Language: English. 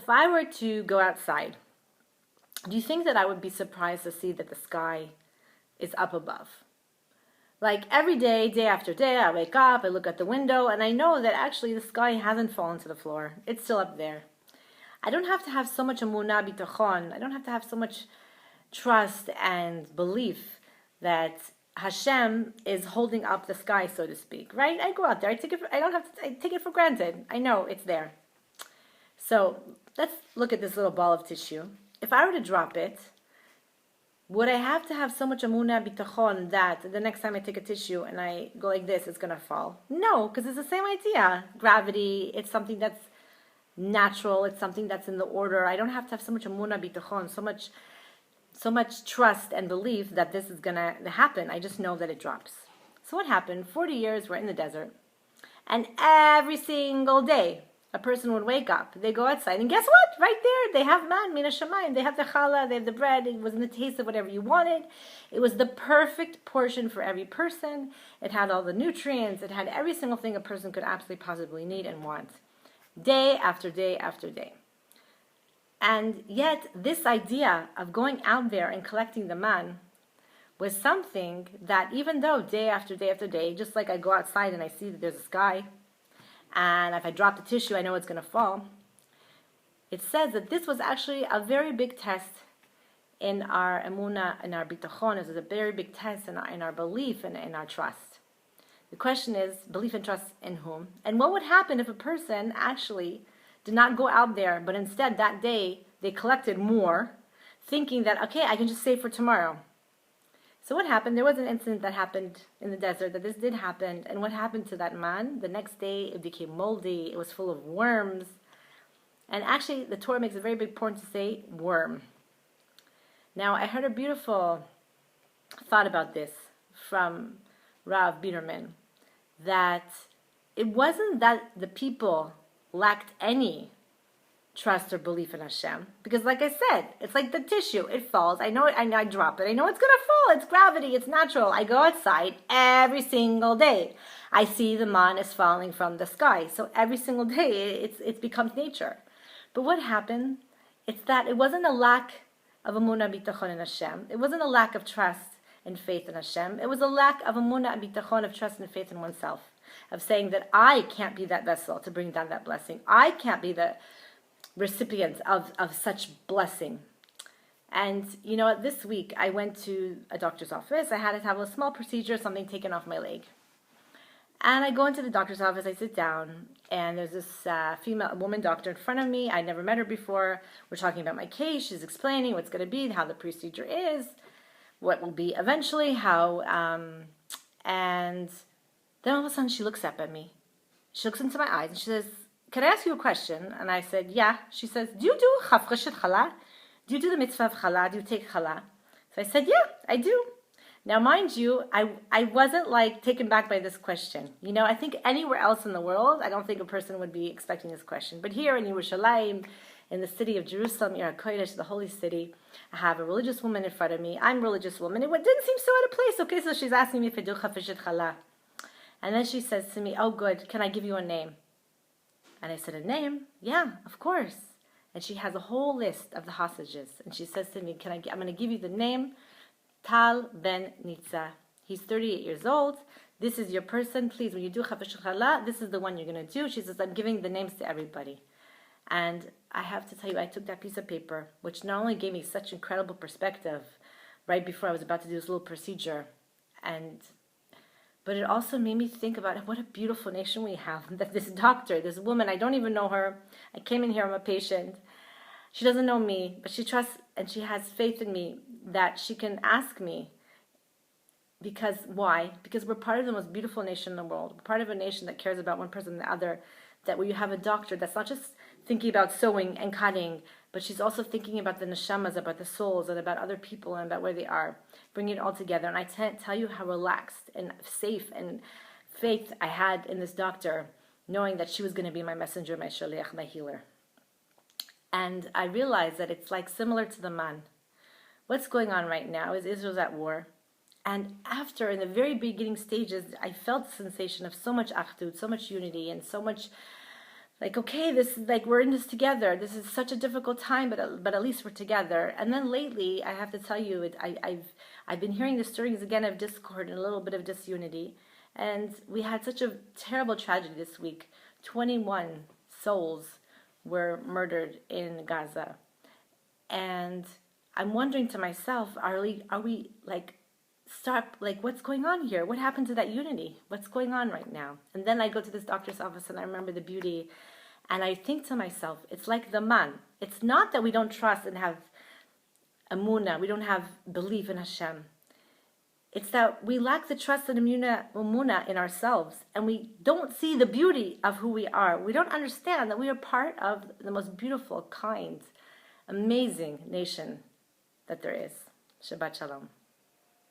if I were to go outside, do you think that I would be surprised to see that the sky is up above? Like every day, day after day, I wake up, I look at the window, and I know that actually the sky hasn't fallen to the floor. It's still up there. I don't have to have so much emunah bitachon. I don't have to have so much trust and belief that Hashem is holding up the sky, so to speak, right? I go out there, I take it for granted. I know it's there. So let's look at this little ball of tissue. If I were to drop it, would I have to have so much emunah bitachon that the next time I take a tissue and I go like this, it's going to fall? No, because it's the same idea. Gravity, it's something that's natural, it's something that's in the order. I don't have to have so much emunah bitachon, so much trust and belief that this is going to happen. I just know that it drops. So what happened? 40 years, we're in the desert. And every single day, a person would wake up. They go outside, and guess what? Right there, they have man, mina shamayim. They have the challah, they have the bread. It was in the taste of whatever you wanted. It was the perfect portion for every person. It had all the nutrients. It had every single thing a person could absolutely possibly need and want. Day after day after day. And yet, this idea of going out there and collecting the man was something that even though day after day after day, just like I go outside and I see that there's a sky, and if I drop the tissue, I know it's going to fall, it says that this was actually a very big test in our emunah, in our bitachon. It was a very big test in our belief and in our trust. The question is, belief and trust in whom? And what would happen if a person actually did not go out there, but instead that day they collected more, thinking that, okay, I can just save for tomorrow. So what happened? There was an incident that happened in the desert that this did happen. And what happened to that man? The next day it became moldy. It was full of worms. And actually the Torah makes a very big point to say worm. Now I heard a beautiful thought about this from Rav Biederman, that it wasn't that the people lacked any trust or belief in Hashem, because like I said, it's like the tissue. It falls. I know it. I drop it. I know it's going to fall. It's gravity. It's natural. I go outside every single day. I see the man is falling from the sky. So every single day, it becomes nature. But what happened? It's that it wasn't a lack of emunah bitachon in Hashem. It wasn't a lack of trust and faith in Hashem. It was a lack of emunah and bitachon, of trust and faith in oneself, of saying that I can't be that vessel to bring down that blessing. I can't be the recipient of such blessing. And you know what, this week I went to a doctor's office. I had to have a small procedure, something taken off my leg. And I go into the doctor's office, I sit down, and there's this woman doctor in front of me. I'd never met her before. We're talking about my case. She's explaining what's going to be, how the procedure is, what will be eventually, how, and then all of a sudden she looks up at me. She looks into my eyes and she says, "Can I ask you a question?" And I said, "Yeah." She says, "Do you do chafreshet challah? Do you do the mitzvah of challah? Do you take challah?" So I said, "Yeah, I do." Now, mind you, I wasn't like taken back by this question. You know, I think anywhere else in the world, I don't think a person would be expecting this question. But here in Yerushalayim, in the city of Jerusalem, Ir HaKodesh, the holy city, I have a religious woman in front of me. I'm a religious woman. It didn't seem so out of place. Okay, so she's asking me if I do chafreshet challah. And then she says to me, "Oh, good. Can I give you a name?" And I said, "A name? Yeah, of course." And she has a whole list of the hostages. And she says to me, I'm going to give you the name Tal Ben Nitza. He's 38 years old. This is your person. Please, when you do chafreshet challah, this is the one you're going to do. She says, "I'm giving the names to everybody." And I have to tell you, I took that piece of paper, which not only gave me such incredible perspective right before I was about to do this little procedure, but it also made me think about what a beautiful nation we have. That this doctor, this woman, I don't even know her. I came in here, I'm a patient. She doesn't know me, but she trusts and she has faith in me that she can ask me. Because why? Because we're part of the most beautiful nation in the world. We're part of a nation that cares about one person and the other. That where you have a doctor that's not just thinking about sewing and cutting, but she's also thinking about the neshamas, about the souls, and about other people, and about where they are, bringing it all together. And I can't tell you how relaxed and safe and faith I had in this doctor, knowing that she was going to be my messenger, my shaliach, my healer. And I realized that it's like similar to the man. What's going on right now is Israel's at war. And after, in the very beginning stages, I felt the sensation of so much achdut, so much unity, and so much like, okay, this is like, we're in this together. This is such a difficult time, but at least we're together. And then lately, I have to tell you, I've been hearing the stories again of discord and a little bit of disunity. And we had such a terrible tragedy this week. 21 souls were murdered in Gaza. And I'm wondering to myself, are we like, stop, like, what's going on here? What happened to that unity? What's going on right now? And then I go to this doctor's office and I remember the beauty, and I think to myself, it's like the man. It's not that we don't trust and have emunah, we don't have belief in Hashem. It's that we lack the trust and emunah in ourselves, and we don't see the beauty of who we are. We don't understand that we are part of the most beautiful, kind, amazing nation that there is. Shabbat Shalom.